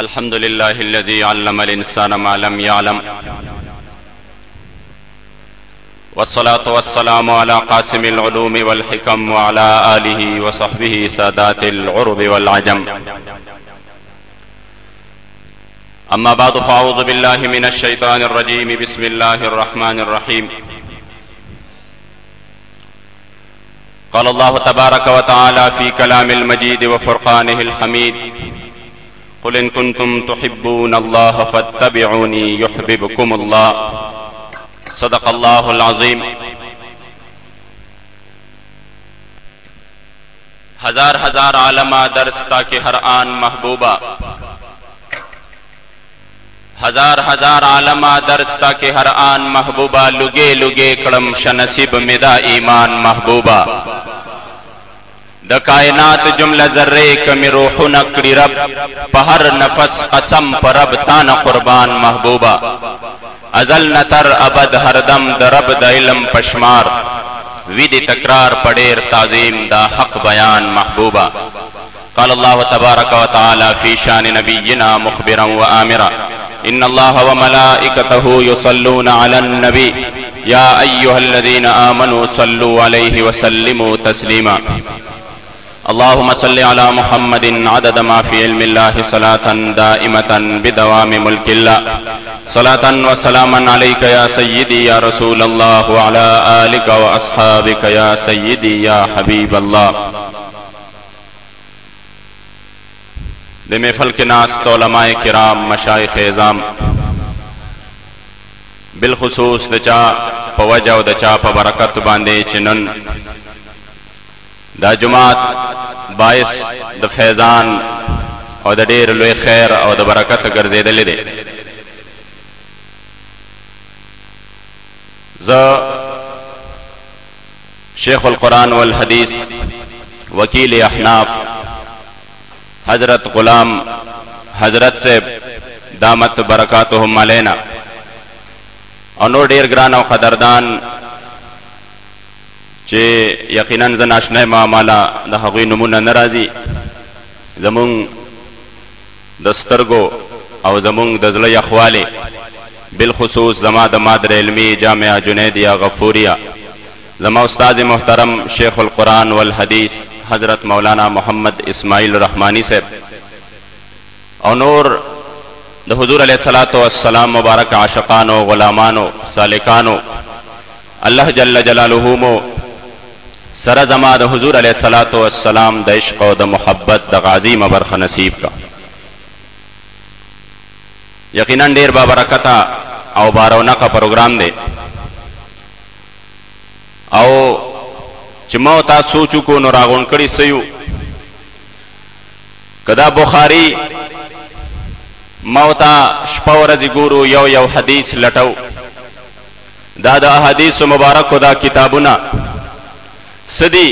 الحمد لله الذي علم الإنسان ما لم يعلم والصلاة والسلام على قاسم العلوم والحكم وعلى آله وصحبه سادات العرب والعجم أما بعد فأعوذ بالله من الشيطان الرجيم بسم الله الرحمن الرحيم قال الله تبارك وتعالى في كلام المجيد وفرقانه الحميد قل إن كنتم تحبون الله فاتبعوني يحببكم الله صدق الله العظيم. ہزار ہزار عالمہ درس تاکہ ہر آن محبوبہ ہزار ہزار عالمہ درس تاکہ ہر آن محبوبہ لگے لگے کڑم شنصیب مدا ایمان محبوبہ دا کائنات جملہ ذرے کمی روح نکڑی رب پہر نفس قسم پر رب تان قربان محبوبہ ازل نتر ابد ہر دم دا رب دا علم پشمار وید تکرار پڑیر تعظیم دا حق بیان محبوبہ. قال اللہ تبارک و تعالی فی شان نبینا مخبرا و آمرا ان اللہ و ملائکتہ یصلون علی النبی یا ایہا الذین آمنوا صلو علیہ وسلموا تسلیما. اللهم صل على محمد عدد ما في علم الله صلاة دائمة بدوام ملك الله صلاة وسلاما عليك يا سيدي يا رسول الله وعلى آلك وأصحابك يا سيدي يا حبيب الله. دے محفل کے ناس علماء کرام مشائخ اعظام بالخصوص دچا پا وجہ و دچا پا برکت باندے چنن دا جماعت باعث دا فیضان او دا دیر لوی خیر او دا برکت گرزیدہ لدے. شیخ القرآن والحدیث وکیل احناف حضرت غلام حضرت سے دامت برکاتہم علینا اور نور دیر گران و قدردان چه یقیناً زن آشنای ما مالا دا حقوی نمون نرازی زمون دسترگو او زمون دزلی اخوالی بالخصوص زما دا مادر علمی جامعہ جنیدیہ غفوریہ زما استاذ محترم شیخ القرآن والحدیث حضرت مولانا محمد اسماعیل رحمانی صاحب اور نور دا حضور علیہ السلام مبارک عاشقانو غلامانو سالکانو اللہ جل جلالہمو سر زما دا حضور علیہ السلام دا عشق و دا محبت دا غازی مبرخ نصیب کا. یقیناً دیر بابرکتا او بارونا کا پروگرام دے او چی موتا سوچو کو نراغون کری سیو کدا بخاری موتا شپاورزی گورو یو حدیث لٹو دا حدیث مبارک و دا کتابنا صدی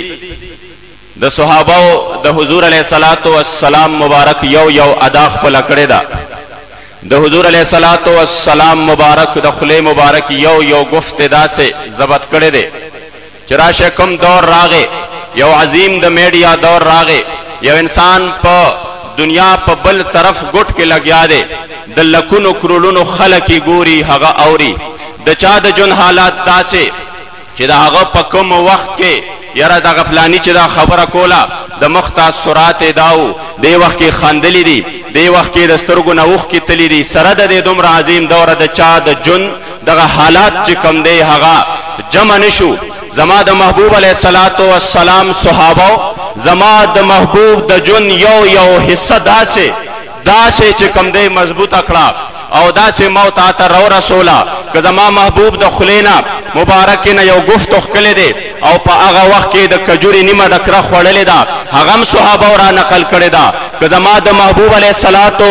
دا صحاباو دا حضور علیہ السلام مبارک یو اداخ پلا کڑے دا حضور علیہ السلام مبارک دا خلے مبارک یو گفت دا سے ضبط کڑے دے. چراش کم دور راغے یو عظیم دا میڈیا دور راغے یو انسان پا دنیا پا بل طرف گٹ کے لگیا دے دا لکن کرولن خلقی گوری حغا اوری دا چا دا جن حالات دا سے چی دا حغا پا کم وقت کے یرا دا غفلانی چی دا خبر کولا دا مختا سرات داو دے وقت کی خاندلی دی دے وقت کی دسترگو نوخ کی تلی دی سرد دے دمر عظیم دور دا چا دا جن دا حالات چی کم دے حغا جمع نشو. زما دا محبوب علیہ السلام صحاباو زما دا محبوب دا جن یو حصہ دا سے چی کم دے مضبوط اکڑا او دا سے موت آتا رو رسولا کہ زما محبوب دا خلینا مبارکینا یو گفت اخکلے دے او پا آغا وقت کے دا کجوری نیمہ ڈکرہ خوڑلے دا حغم صحابہ را نقل کرے دا کہ زما دا محبوب علیہ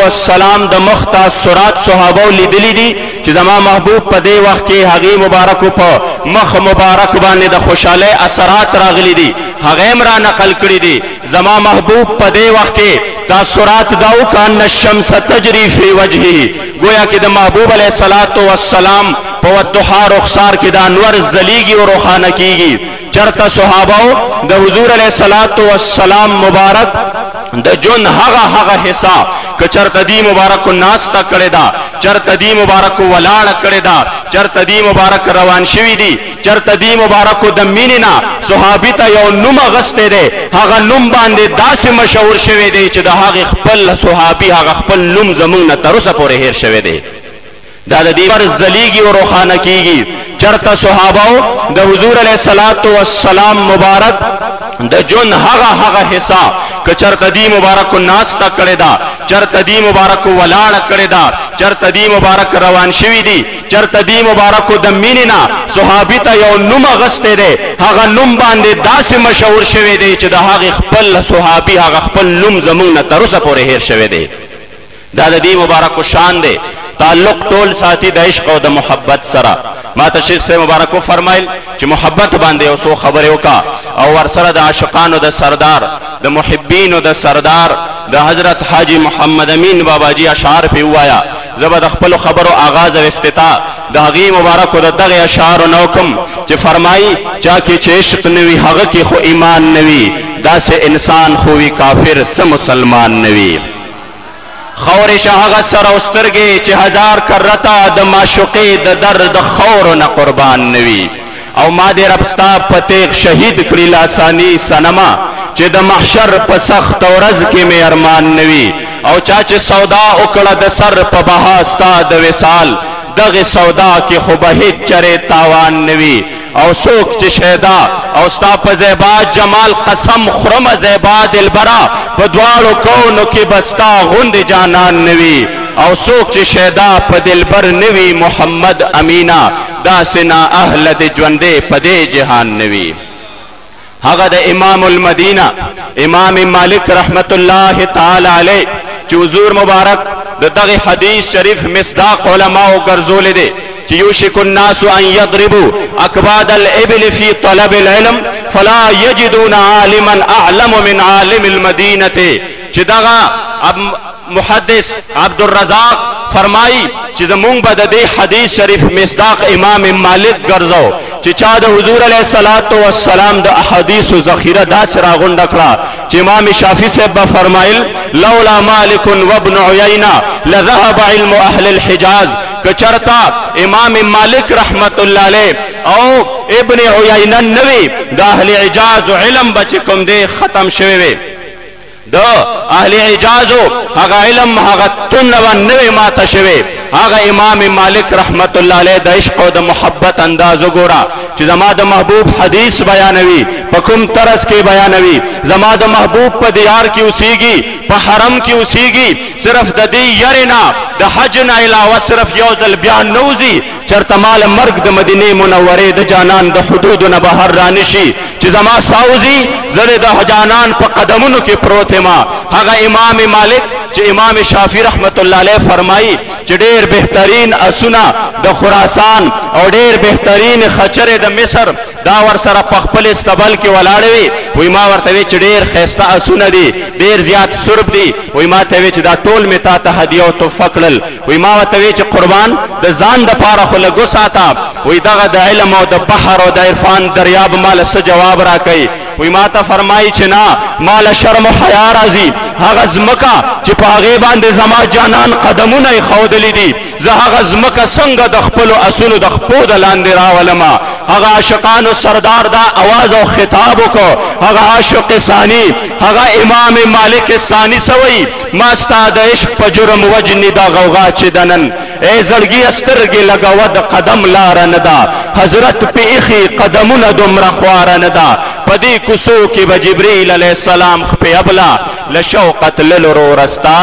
السلام دا مختا سرات صحابہ لیدلی دی کہ زما محبوب پا دے وقت کے حغی مبارکو پا مخ مبارک بانے دا خوشالے اثرات راغلی دی حغیم را نقل کری دی زما محبوب پا دے وقت کے تاثرات داو کان الشمس تجری فی وجہی گویا کہ دا محبوب علیہ السلام پا ودحا رخصار کی دا انور زلیگی و روخانہ کیگی چرتا صحاباو دا حضور علیہ السلام مبارک دا جن هغه حصہ که چرتا دی مبارک ناستا کرے دا چرتا دی مبارک ولاړ کرے دا چرتا دی مبارک روان شوی دی چرتا دی مبارک د مینینا صحابی تا یو نوم غسته دی هغه نوم باندې داسې مشهور شوی دی چې د هغه خپل صحابی هغه خپل نوم زمونږ نه تر اوسه پورې هیر شوی دی دا د دې پر زلیږي او روخانه کیږي چرتا صحاباو د حضور علیہ السلام مبارک د جن هغه حصہ که چرتا دی مبارک ناستا کرے دا چرتا دی مبارک ولاړ کرے دا چرتا دی مبارک روان شوی دی چرتا دی مبارک د مینینا صحابی تا یو نوم غسته دی هغه نوم باندې داسې مشهور شوی دی چې د هغه خپل صحابی هغه خپل نوم زمونږ نه تر اوسه پورې هیر شوی دی دا د دې مبارک شان دی تعلق ټول ساتي د عشق او د محبت سره ما ته شیخ صاحب مبارک فرمایل چې محبت باندې او سو خبره وکا او ورسره د عاشقانو د سردار د محبینو د سردار د حضرت حاجی محمد امین بابا جی اشعار په وایا زبر د خپل خبرو آغاز او افتتاح د هغه مبارک د دغه اشعار نوکم چې فرمایي چا کې چې عشق نوي هغه کې خو ایمان نوي داسې انسان خو وی کافر سم مسلمان نوي خور شاهغه سر او سترګې چې هزار کرتا د معشوقې د درد خور نه قربان نوي او ما دې رب ستا پتیغ شهید کړی لاسانی سنما چې د محشر په سخت ورځ کې مې ارمان نوي او چا چې سودا وکړه د سر په بها ستا د وصال دغه سودا کې خو به هیڅ چره تاوان نوي او سوک چې شیدا او ستا په زیبا جمال قسم خرم زیبا دلبرا په دواړو کونو کې بستا غوند جانان نوي او سوک چې شیدا په دلبر نوي محمد امینا داسنا اهل د ژوندې په دې جهان نوي هغه د امام المدینه امام مالک رحمت الله تعالی علیه چې حضور مبارک دغه حدیث شریف مصداق علماء ګرځول دي يوشك الناس أن يضربوا أكباد الإبل في طلب العلم فلا يجدون عالما أعلم من عالم المدينة چدغا محدث عبد الرزاق فرمائی چې زمونږ به د دې حدیث شریف مصداق امام مالک ګرځو چې چا د حضور علیه السلام د احادیثو ذخیره داسې راغونډه کړه چې امام شافعي صاحب به فرمایل لولا مالک وابن عیینه لذهب علم اهل الحجاز کچرتا امام مالک رحمت الله علیه او ابن عیینه نوی د اهل حجاز علم بچ کوم دی ختم شوی وي دا اهل حجازو هغه علم هغه تنو نوی ماته شوی هغه امام مالک رحمت الله علیه د عشق او د محبت انداز وګورا چې زما د محبوب حدیث بیانوي په کوم طرز کې بیانوي زما د محبوب په دیار کې اوسېږي په حرم کې اوسېږي صرف د دې یرینا د حج نه علاوه صرف یو ځل بیان نوزي چرته مال مرګ د مدینه منوره د جانان د حدود نه بهر رانشي چې زما ساوزي زړه د جانان په قدمونو کې پروت ما هغه امام مالک چې امام شافعي رحمت الله علیه فرمایي چې ډېر بهترین اسونه د خراسان او ډېر بهترین خچره د مصر دا ور سره په خپل استقبال کې ولاړوي وای ما ورته وی چې ډېر خسته اسونه دي ډېر زیات سرب دي وای ما ته وی چې دا ټول می تا ته هدیه او تفقل وای ما ورته وی چې قربان د ځان د پاره خو لګو ساته وای دغه د علم او د بحر او د عرفان دریاب مال څه جواب را کوي وای ما ته فرمایي چې نه مال شرم او حیا راځي هغه زمکا چې په هغه باندې زما جانان قدمونه خودلې دي زه هغه زمکا څنګه د خپل اسونو د خپو د لاندې راولما هغه عاشقانو سردار دا आवाज او خطاب وکړو هغه عاشق ثانی هغه امام مالک ثانی سوی ما ستاد عشق په جرم وجنی دا غوغا چې دنن ای زړګي استرګي لګاو د قدم لار نه دا حضرت په اخي قدمونه دومره خوار نه دا پدې کوسو کې به جبرئیل علیه السلام خپې ابلا لشوقت للرو رستا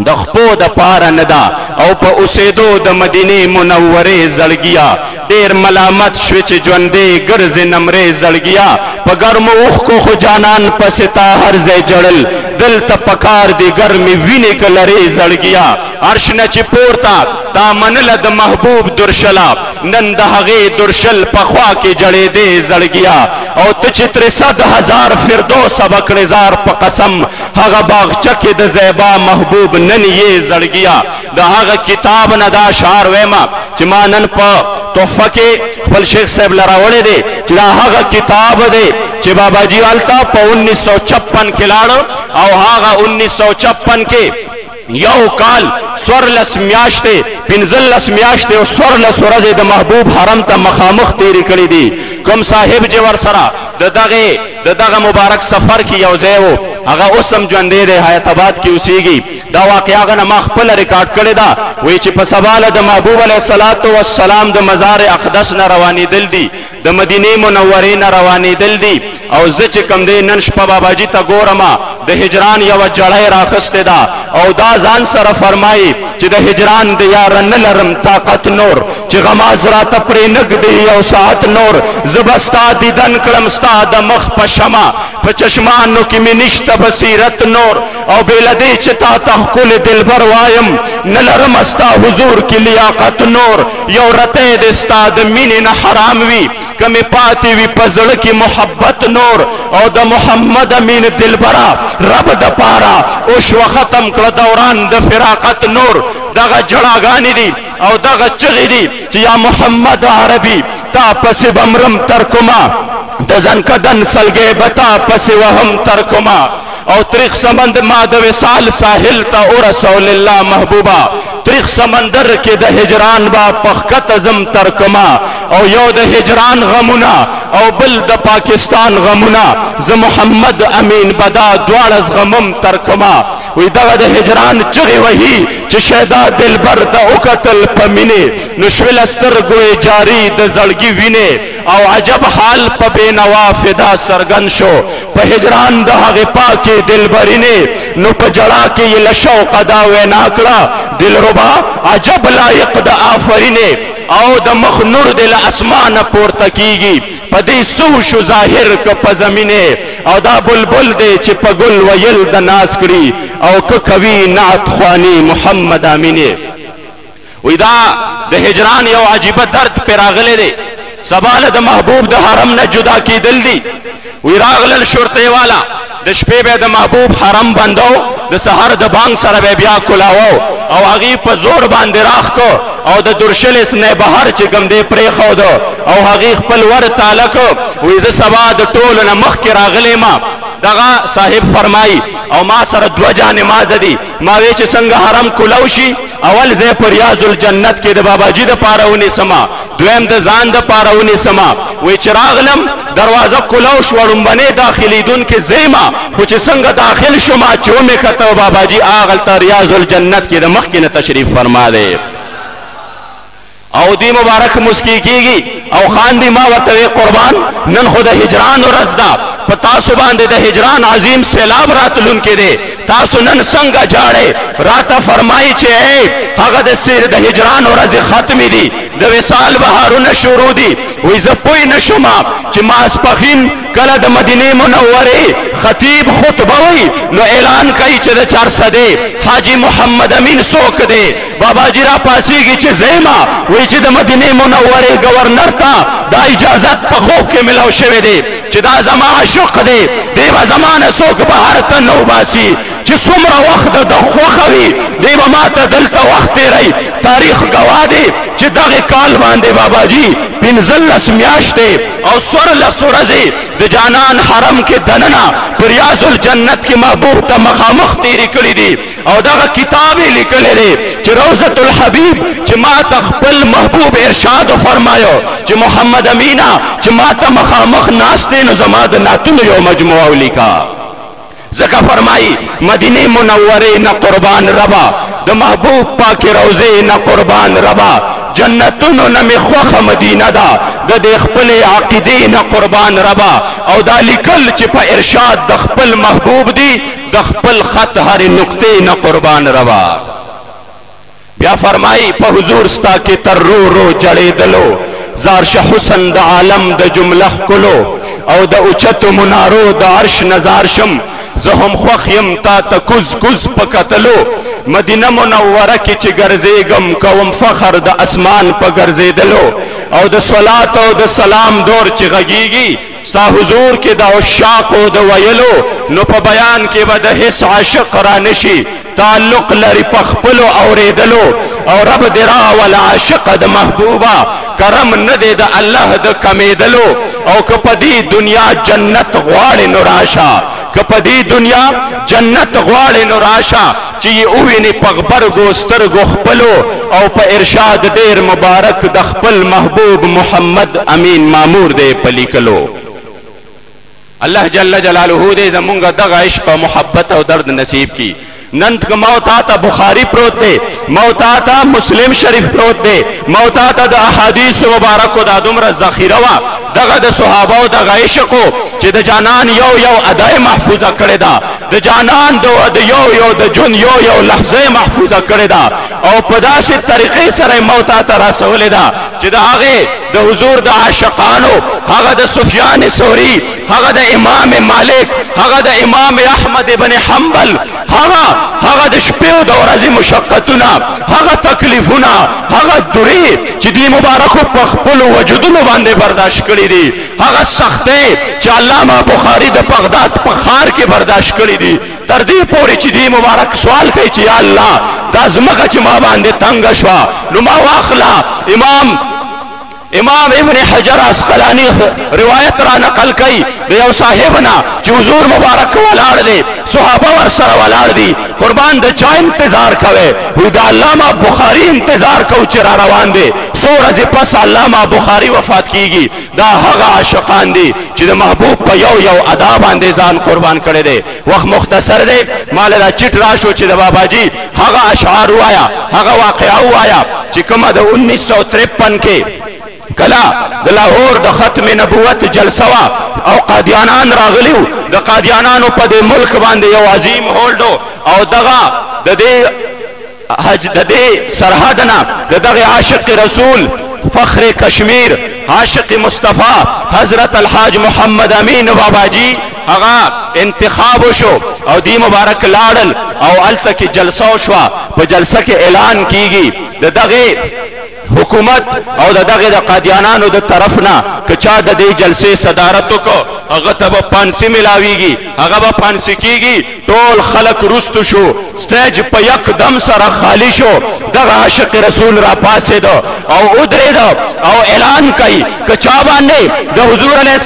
د خپو د پاره نه دا او په اوسېدو د مدینه منوره زړګیا ډېر ملامت شوی چې ژوندې ګرځې نمرې زړګیا په ګرمو اوښکو خو جانان پسې تا هر ځای جړل دلته پکار دی ګرمې وینې که لرې زړګیا عرش نه چې پورته تا منله د محبوب درشلا نن د هغې درشل په خوا کې جړېدې زړګیا او ته چې ترې 100,000 فردوس بکړې زار په قسم هغه باغچه کې د زیبا محبوب نن یې زړګیا د هغه کتاب نه دا اشعار ویما چې ما نن په تحفه کې خپل شیخ صاحب لراوړی دی چې دا هغه کتاب دی چې بابا جی والتا په 1956 کې لاړ او هغه 1956 کې یو کال 14 میاشتې 15 میاشتې او 14 ورځې د محبوب حرم ته مخامخ تیرې کړې دي. کوم صاحب چې ورسره د دغه مبارک سفر کې یو ځای و هغه اوس هم ژوندی دی حیات آباد کې اوسېږي. دا واقعه هغه نه ما خپله ریکارډ کړې ده. وایي چې په سبا د محبوب علیه الصلاة والسلام د مزار اقدس نه روانېدل دي د مدینې منورې نه روانېدل دي او زه چې کوم دی نن شپه باباجي ته ګورم د هجران یوه جړۍ راخستې ده او دا ځان سره فرمایي چې د هجران د یاره نه لرم طاقت نور چې غماز راته پرې نه ږدي یو ساعت نور زه به ستا دیدن کړم ستا د مخ په شمع په چشمانو کې مې نشته بصیرت نور او بې له دې چې تا ته ښکلې دلبر وایم نه لرم ستا حضور کې لیاقت نور یو رتی د ستا د مینې نه حرام وي که مې پاتې وي په زړه کې محبت نور او د محمد امین دلبره رب د پاره اوشوه ختم کړه دوران د فراقت نور. دغه جړاګانې دي او دغه چغې دي چې یا محمد عربي تا پسې بمرم ترکما د زنکدن سلګې به تا پسې وهم ترکما او تریخ سمند ما د وصال ساحل ته ورسول الله محبوبا تریخ سمندر کې د هجران با پخکت زم ترکما او یو د هجران غمونه او بل د پاکستان غمونه ز محمد امین بدا دواړه غمم ترکما. وی دغه د هجران چغې وهي چې شیدا دلبر د وکتل په مینې نو شول سترګو جاری د زړګي وینې او عجب حال په بینوا فدا سرګن شو په هجران د هغې پاکې دلبرینې نو په جړا کې یې له شوقه دا وینا کړه دلربا عجب لایق د آفرینې او د مخ نور د له اسمانه پورته کیږي په دې سو شو ظاهر که په زمینې او دا بلبل دی چې په ګل ویل د ناز کړي او که کوي نعت خواني محمد امینې. وی دا د هجران یو عجیبه درد پې راغلی دی. سبا له د محبوب د حرم نه جدا کېدل دي. وی راغلل شرطې والا د شپې به د محبوب حرم بندو د سحر د بانګ سره به بیا کلاوو او هغې په زور باندې راخ کو او د درشلس نه بهر چې کوم دی پرېښود او هغې خپل ور تاله کو. وی زه سبا د ټولو نه مخکې راغلی ما دغه صاحب فرمایي او ما سره 2 جانمازه دي. ما وی چې څنګه حرم کولو شي اول ځای په ریاض الجنت کې د باباجي د پاره ونیسمه دویم د ځان د پاره ونیسمه. وی چې راغلم دروازه کولو شوه ړومبنۍ داخلیدونکې زیمه خو چې څنګه داخل شومه چې ومې کته باباجي هغلته ریاض الجنت کې د مخکې نه تشریف فرما دی او دی مبارک مسکی کیږي او خاندي ما ورته قربان نن خو د هجران ورځ ده په تاسو باندې د هجران عظیم سیلاب راتلونکی دی تاسو نن څنګه جاړئ راته فرمایي چې هغه د هجران ورځې ختمې دي د وصال بهارونه شروع دي. وی زه پوی نشم چې ماسپښین کله د مدینې منورې خطیب خطبه وی نو اعلان کوي چې د 400 حاجی محمد امین څوک دی. باباجي را پاسېږي چې زیمه وی چې د مدینې منورې گورنر ته دا اجازت په خوب کې ملو شوی دی چې دا زما عاشق دی دی به زما نه څوک بهر ته نه وباسي چې څومره وخت د خوښه وي دی به ما ته دلته وخت تېروي. تاریخ ګواه دی چې دغې کال باندې باباجي 15 میاشتې او 14 ورځې د جانان حرم کې دننه په ریاض الجنت کې محبوب ته مخامخ تېرې کړي دي او دغه کتاب یې لیکلی دی چې روضة الحبیب چې ما ته خپل محبوب ارشاد فرمایو چې محمد امینه چې ما ته مخامخ ناست دی نو زما د نعتونو یو مجموعه ولیکه. ځکه فرمایي مدینې منورې نه قربان ربا د محبوب پاک روضې نه قربان ربا جنتونو نه مې خوښه مدینه ده د دې خپلې عقیدې نه قربان ربا او دا لیکل چې په ارشاد د خپل محبوب دی د خپل خط هرې نقطې نه قربان ربا. بیا فرمایي په حضور ستا کې تر رو رو جړېدلو زارش حسن د عالم د جمله ښکلو او د اوچتو منارو د عرش نظار شم زه هم خوښ یم تا ته کوز کوز په کتلو مدینه منوره کې چې ګرځېږم کوم فخر د اسمان په ګرځېدلو او د صلات او د سلام دور چې غږیږي ستا حضور کې د عشاقو د ویلو نو په بیان کې به د هیڅ عاشق را نشي تعلق لري په خپلو اورېدلو او رب درا والعاشق د محبوبا کرم ندے دا اللہ دا کمیدلو او کپدی دنیا جنت غواڑ نراشا کپدی دنیا جنت غواڑ نراشا چی اوینی پغبر گوستر گخپلو او پا ارشاد دیر مبارک دخپل محبوب محمد امین مامور دے پلیکلو اللہ جل جلالہ دے زمونگا دغ عشق و محبت و درد نصیب کی ننت کا موت آتا بخاری پروت دے موت آتا مسلم شریف پروت دے موت آتا دا احادیث مبارک و دا دمر ذخیروا دغا دا صحابہ و دا عشقو چی دا جانان یو ادائی محفوظہ کرے دا دا جانان دا یو دا جن یو لحظے محفوظہ کرے دا او پدا سے طریقے سر موت آتا رسولے دا چی دا آگے دا حضور دا عاشقانو آگا دا سفیان سوری آگا دا امام مالک آگا دا امام احمد بن حنبل آگا دا شپیو دا ورزی مشقتنا آگا تکلیفنا آگا دوری چی دی مبارکو پخپل وجودنو باندے برداشت کری دی آگا سختے چی علامہ بخاری دا بغداد پخار کے برداشت کری دی تردی پوری چی دی مبارک سوال کئی چی یا اللہ دا زمکا چی ما باندے تنگشوا نما واخلا امام ابن حجر اسقلانی روایت را نقل کئی دیو صاحبنا چی حضور مبارک والار دے صحابہ ورسر والار دی قربان دا چا انتظار کوئے وی دا علامہ بخاری انتظار کو چرا روان دے سو رضی پس علامہ بخاری وفات کی گی دا حقا عاشقان دی چی دا محبوب پا یو ادا باندے زان قربان کرے دے وقت مختصر دے مال دا چٹ راشو چی دا بابا جی حقا اشعار آیا حقا واقعہ آیا چی کم دا 1953 کے کلا دا لاہور دا ختم نبوت جلسوا او قادیانان راغلیو دا قادیانانو پا دے ملک باندے یو عظیم ہولڈو او دغا دا دے سرحدنا دا دغی عاشق رسول فخر کشمیر عاشق مصطفیٰ حضرت الحاج محمد امین بابا جی اگا انتخاب شو او دی مبارک لارل او علتا کی جلسو شوا پا جلسہ کے اعلان کی گی دا دغی حکومت او دا دغی دا قادیانانو دا طرفنا کچا دا دی جلسے صدارتو کو اگا تا با پانسی ملاوی گی اگا با پانسی کی گی طول خلق رستو شو سٹیج پا یک دم سر خالی شو دغا عاشق رسول را پاسے دا او ادرے دا او اعلان کئی کچا باندے دا حضور علیہ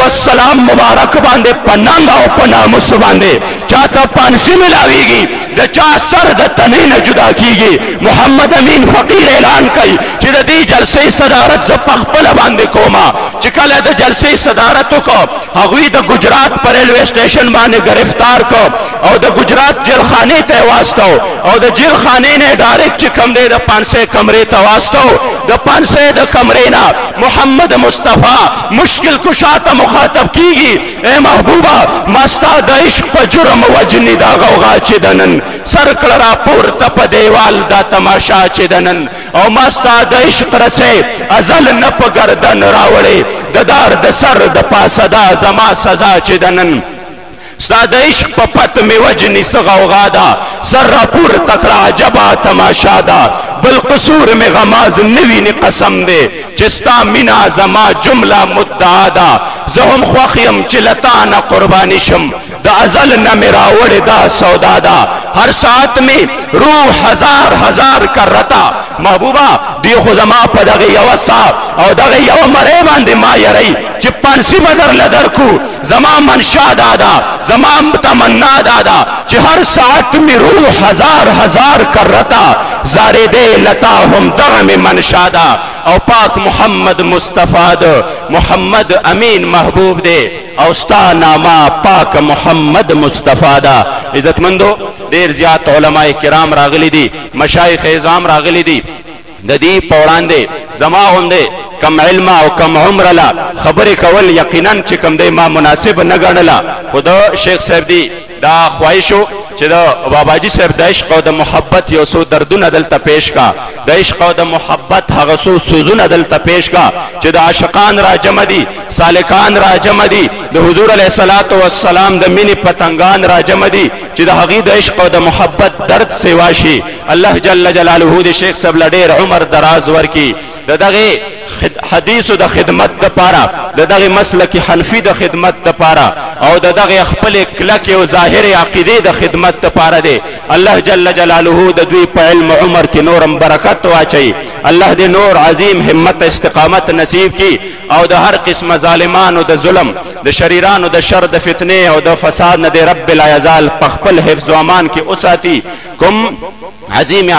السلام مبارک باندے پنانگا او پنامس باندے چاہتا پانسی ملاوی گی دا چاہ سر دا تنین جدا کی گی محمد امین فقیر اعلان کئی چی دا دی جلسے صدارت زپخ پل باندے کوما چکل دا جلسے صدارتو کو اگوی دا گجرات پر ریلوے اسٹیشن باندے گرفتار کو او دا گجرات جلخانے تے واسطو او دا جلخانے نے ڈائریکٹ چکم دے دا پانسے کمرے تواسطو دا پانسے دا کمرینا محمد مصطفیٰ مشکل کشاتا مخاطب کی گی اے محبوبہ مستا دا عشق پا جرم وجنی دا غوغا چی دنن سرکلرا پور تپ دیوال دا تماشا چی دنن او مستا دا عشق رسے ازل نپ گردن راوڑے ددار دا سر دا پاسدا زما سزا چی دنن ستا دا عشق پا پت میں وجنی سغوغا دا سر را پور تکڑا جبا تماشا دا بالقصور میں غماز نوین قسم دے چستا منا زما جملہ مدعا دا زہم خوخیم چلتانا قربانی شم دا ازل نمیراوڑ دا سودا دا ہر ساعت میں روح ہزار کر رتا محبوبہ دیخو زما پا دغی یو سا او دغی یو مرے باندے ما یرئی چپان سی بدر لدر کو زما منشا دادا زما تمنا دادا چی ہر ساعت میں روح ہزار کر رتا زارے دے لتا ہم دغم منشا دا او پاک محمد مصطفیٰ دا محمد امین محبوب دے او ستا ناما پاک محمد مصطفیٰ دا عزت مندو دیر زیاد علماء کرام راغلی دی مشایخ اعظام راغلی دی دا دی پوران دے زما ہوندے کم علم او کم عمر لا خبر کول یقیناً چکم دے ما مناسب نگرنلا خدا شیخ صاحب دی دا خواہشو چی دا بابا جی صاحب دا عشق و دا محبت یو سو دردون دلتا پیش کا دا عشق و دا محبت حغسو سوزون دلتا پیش کا چی دا عاشقان را جمع دی سالکان را جمع دی دا حضور علیہ السلام دا منی پتنگان را جمع دی چی دا حقی دا عشق و دا محبت درد سواشی اللہ جل جلالہ دی شیخ صاحب لڈیر عمر دراز ور کی دا غی حدیث د خدمت د پاره د دغه مسلک حنفي د خدمت د پاره او د دغه خپل کلک او ظاهر عقیده د خدمت د پاره دی الله جل جلاله د دوی په علم عمر کې نورم برکت واچي الله دې نور عظیم همت استقامت نصیب کی او د هر قسم ظالمانو د ظلم د شریرانو د شر د فتنه او د فساد نه د رب لا یزال په خپل حفظ و امان کې اوساتي کوم عظیم